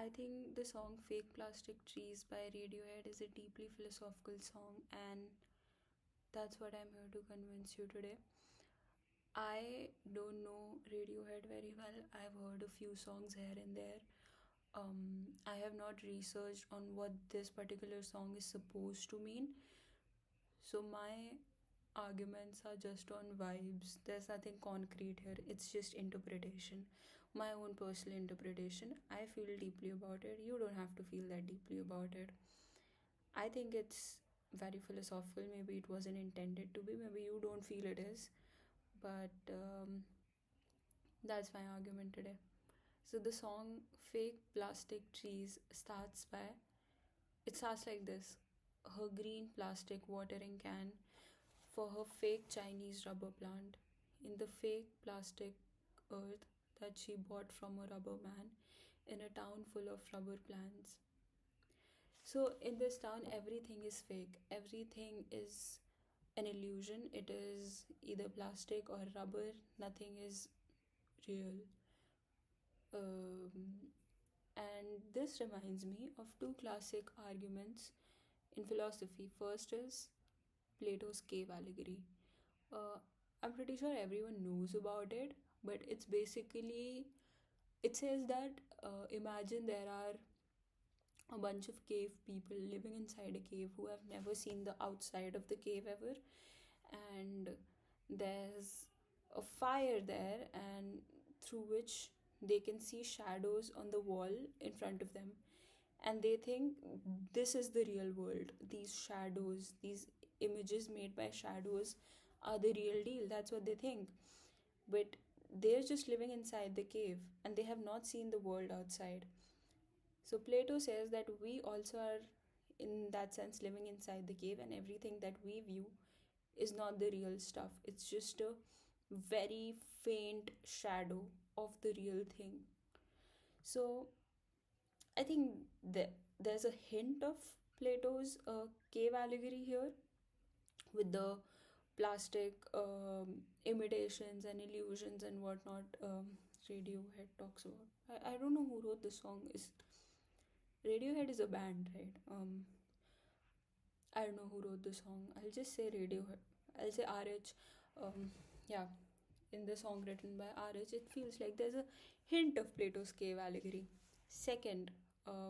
I think the song Fake Plastic Trees by Radiohead is a deeply philosophical song, and that's what I'm here to convince you today. I don't know Radiohead very well. I've heard a few songs here and there. I have not researched on what this particular song is supposed to mean. So my arguments are just on vibes. There's nothing concrete here. It's just interpretation. My own personal interpretation. I feel deeply about it. You don't have to feel that deeply about it. I think it's very philosophical. Maybe it wasn't intended to be. Maybe you don't feel it is. But that's my argument today. So the song Fake Plastic Trees starts like this. Her green plastic watering can for her fake Chinese rubber plant in the fake plastic earth that she bought from a rubber man in a town full of rubber plants. So in this town, everything is fake. Everything is an illusion. It is either plastic or rubber. Nothing is real. Um, and this reminds me of two classic arguments in philosophy. First is Plato's cave allegory. Uh, I'm pretty sure everyone knows about it, but it says that imagine there are a bunch of cave people living inside a cave who have never seen the outside of the cave ever, and there's a fire there, and through which they can see shadows on the wall in front of them, and they think this is the real world. These shadows, these images made by shadows, are the real deal. That's what they think. But they're just living inside the cave and they have not seen the world outside. So Plato says that we also are, in that sense, living inside the cave, and everything that we view is not the real stuff. It's just a very faint shadow of the real thing. So I think that there's a hint of Plato's cave allegory here with the plastic imitations and illusions and whatnot. Radiohead talks about. I don't know who wrote the song. Is Radiohead is a band, right? I don't know who wrote the song. I'll just say Radiohead. I'll say RH. Yeah, in the song written by RH, it feels like there's a hint of Plato's cave allegory. Second,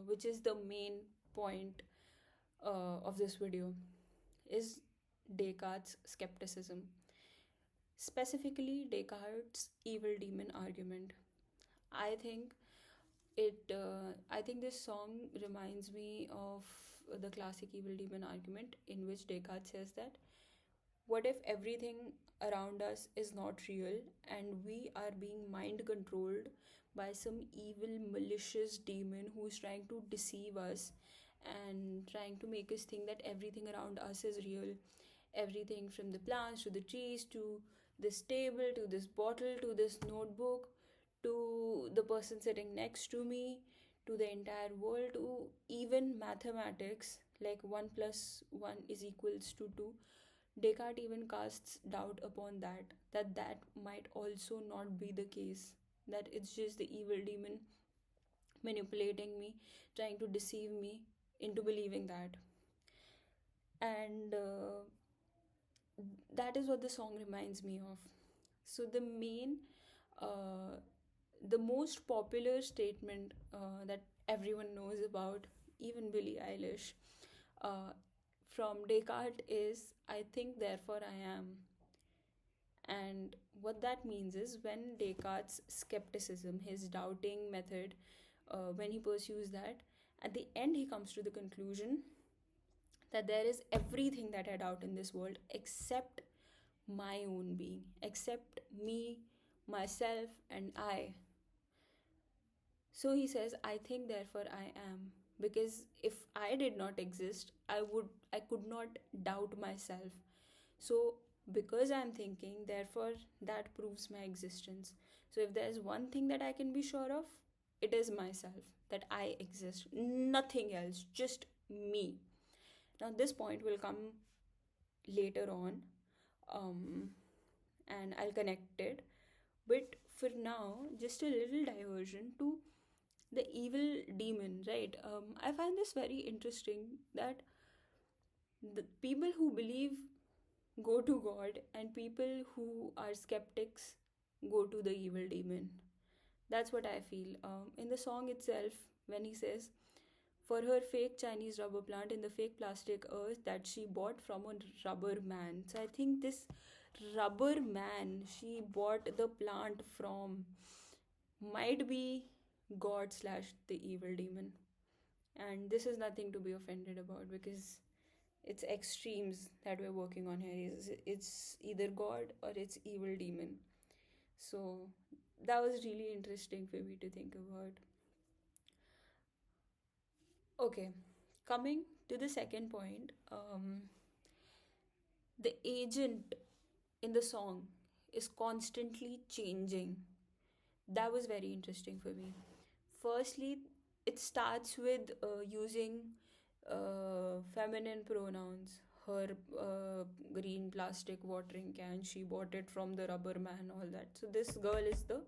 which is the main point of this video, is Descartes' skepticism. Specifically, Descartes' evil demon argument. I think I think this song reminds me of the classic evil demon argument, in which Descartes says that what if everything around us is not real and we are being mind controlled by some evil, malicious demon who's trying to deceive us and trying to make us think that everything around us is real? Everything from the plants to the trees to this table to this bottle to this notebook to the person sitting next to me to the entire world to even mathematics, like 1 plus 1 is equals to 2. Descartes even casts doubt upon that might also not be the case, that it's just the evil demon manipulating me, trying to deceive me into believing that. And that is what the song reminds me of. So uh, the most popular statement that everyone knows about, even Billie Eilish, uh, from Descartes is, I think, therefore I am. And what that means is, when Descartes' skepticism, his doubting method, when he pursues that, at the end he comes to the conclusion that there is everything that I doubt in this world except my own being, except me, myself, and I. So he says, I think, therefore I am. Because if I did not exist, I could not doubt myself. So because I'm thinking, therefore that proves my existence. So if there's one thing that I can be sure of, it is myself, that I exist. Nothing else, just me. Now this point will come later on, um, and I'll connect it. But for now, just a little diversion to the evil demon, right? I find this very interesting that the people who believe go to God, and people who are skeptics go to the evil demon. That's what I feel. In the song itself, when he says, for her fake Chinese rubber plant in the fake plastic earth that she bought from a rubber man. So I think this rubber man she bought the plant from might be God slash the evil demon. And this is nothing to be offended about because it's extremes that we're working on here. It's either God or it's evil demon. So that was really interesting for me to think about. Okay, coming to the second point, the agent in the song is constantly changing. That was very interesting for me. Firstly, it starts with using feminine pronouns. Her green plastic watering can, she bought it from the rubber man, all that. So, this girl is the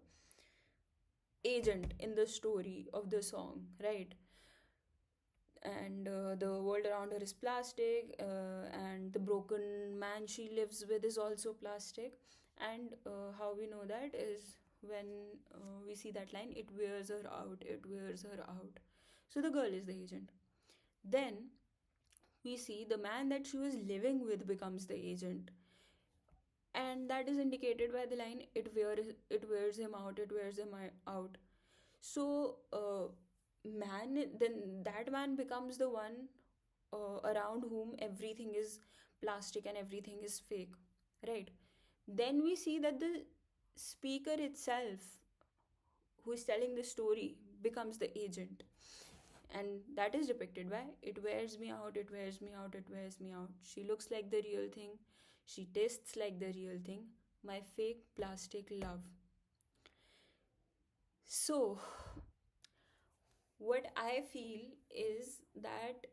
agent in the story of the song, right? And the world around her is plastic, and the broken man she lives with is also plastic. And how we know that is when we see that line, it wears her out, it wears her out. So the girl is the agent. Then we see the man that she was living with becomes the agent, and that is indicated by the line, it wears him out, it wears him out. So man, then that man becomes the one around whom everything is plastic and everything is fake, right? Then we see that the speaker itself, who is telling the story, becomes the agent. And that is depicted by, it wears me out, it wears me out, it wears me out. She looks like the real thing, she tastes like the real thing, my fake plastic love. So what I feel is that,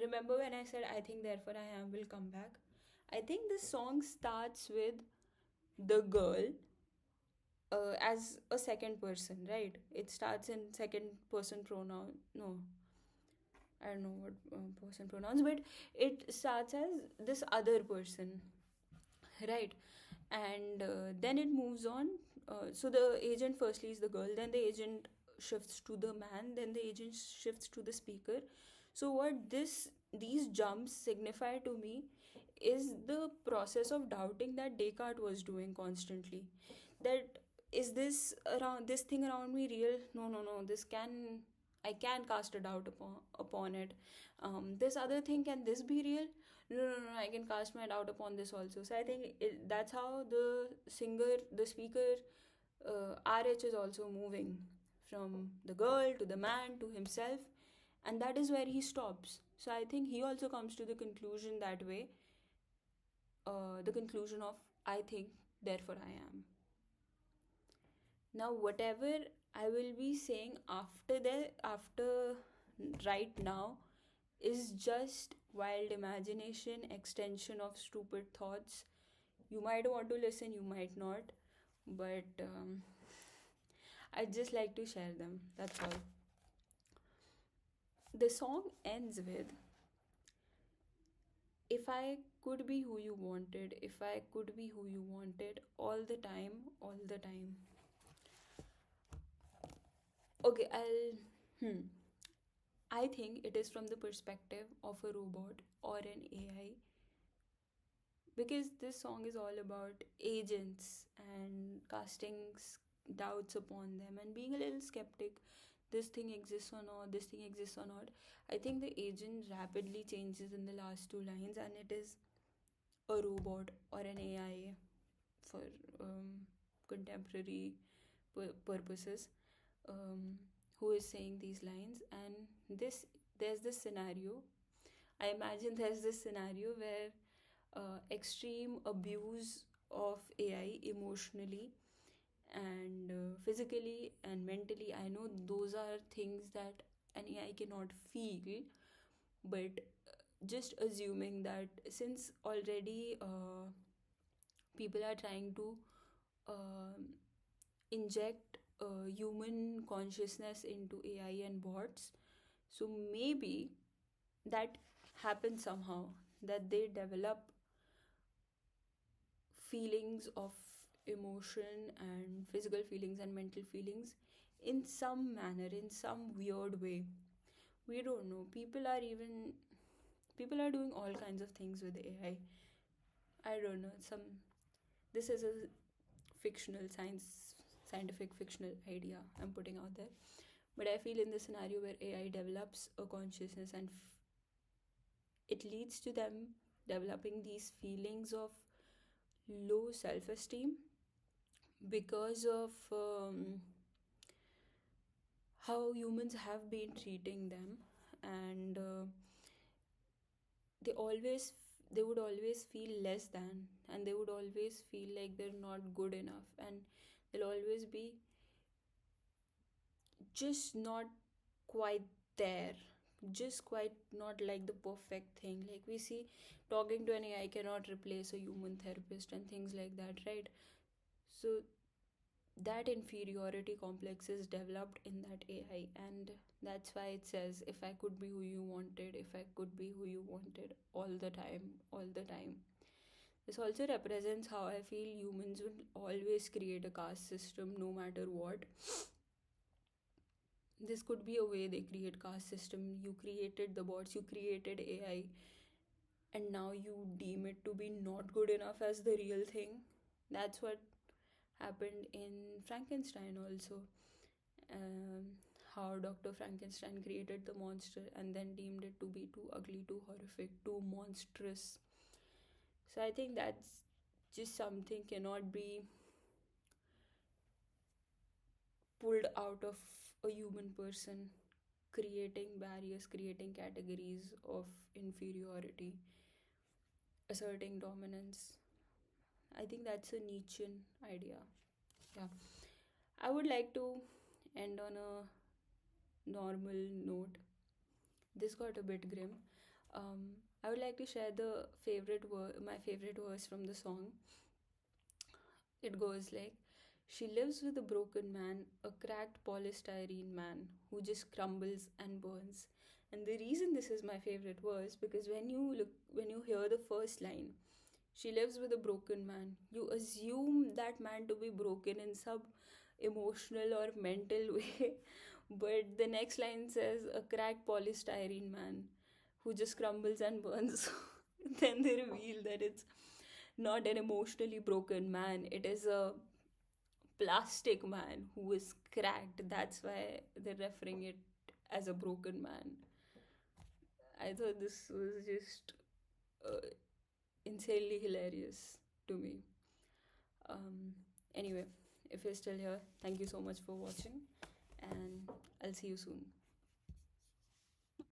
remember when I said I think therefore I am will come back? I think the song starts with the girl as a second person, right? It starts in second person pronoun. No, I don't know what person pronouns, but it starts as this other person, right? And then it moves on. So the agent firstly is the girl, then the agent shifts to the man, then the agent shifts to the speaker. So what these jumps signify to me is the process of doubting that Descartes was doing constantly. That, is this thing around me real? No, no, no, this can, I can cast a doubt upon it. This other thing, can this be real? No, no, no, I can cast my doubt upon this also. So I think that's how the speaker, RH is also moving from the girl to the man to himself, and that is where he stops. So I think he also comes to the conclusion that way, the conclusion of I think, therefore I am. Now, whatever I will be saying after right now, is just wild imagination, extension of stupid thoughts. You might want to listen, you might not, but I'd just like to share them. That's all. The song ends with, if I could be who you wanted, if I could be who you wanted, all the time, all the time. Okay, I think it is from the perspective of a robot or an AI, because this song is all about agents and casting doubts upon them and being a little skeptic. This thing exists or not, this thing exists or not. I think the agent rapidly changes in the last two lines, and it is a robot or an AI for contemporary purposes, who is saying these lines. And there's this scenario, I imagine there's this scenario where extreme abuse of AI emotionally and physically and mentally, I know those are things that an AI cannot feel, but just assuming that since already people are trying to uh, inject human consciousness into AI and bots. So maybe that happens somehow, that they develop feelings of emotion and physical feelings and mental feelings in some manner, in some weird way. We don't know. People are doing all kinds of things with AI. I don't know. This is a fictional scientific fictional idea I'm putting out there. But I feel in the scenario where AI develops a consciousness and it leads to them developing these feelings of low self esteem because of how humans have been treating them, and they always they would always feel less than, and they would always feel like they're not good enough, and they'll always be just not quite there, just quite not like the perfect thing. Like we see, talking to an AI cannot replace a human therapist and things like that, right? So that inferiority complex is developed in that AI, and that's why it says, if I could be who you wanted, if I could be who you wanted, all the time, all the time. This also represents how I feel humans will always create a caste system no matter what. This could be a way they create caste system. You created the bots, you created AI, and now you deem it to be not good enough as the real thing. That's what happened in Frankenstein also. um, how Dr. Frankenstein created the monster and then deemed it to be too ugly, too horrific, too monstrous. So I think that's just something cannot be pulled out of a human person, creating barriers, creating categories of inferiority, asserting dominance. I think that's a Nietzschean idea. Yeah. I would like to end on a normal note. This got a bit grim. I would like to share my favorite verse from the song. It goes like, "She lives with a broken man, a cracked polystyrene man who just crumbles and burns." And the reason this is my favorite verse, because when you hear the first line, "She lives with a broken man," you assume that man to be broken in some emotional or mental way. But the next line says, "A cracked polystyrene man who just crumbles and burns." Then they reveal that it's not an emotionally broken man, it is a plastic man who is cracked. That's why they're referring it as a broken man. I thought this was just uh, insanely hilarious to me. Um, anyway, if you're still here, thank you so much for watching, and I'll see you soon.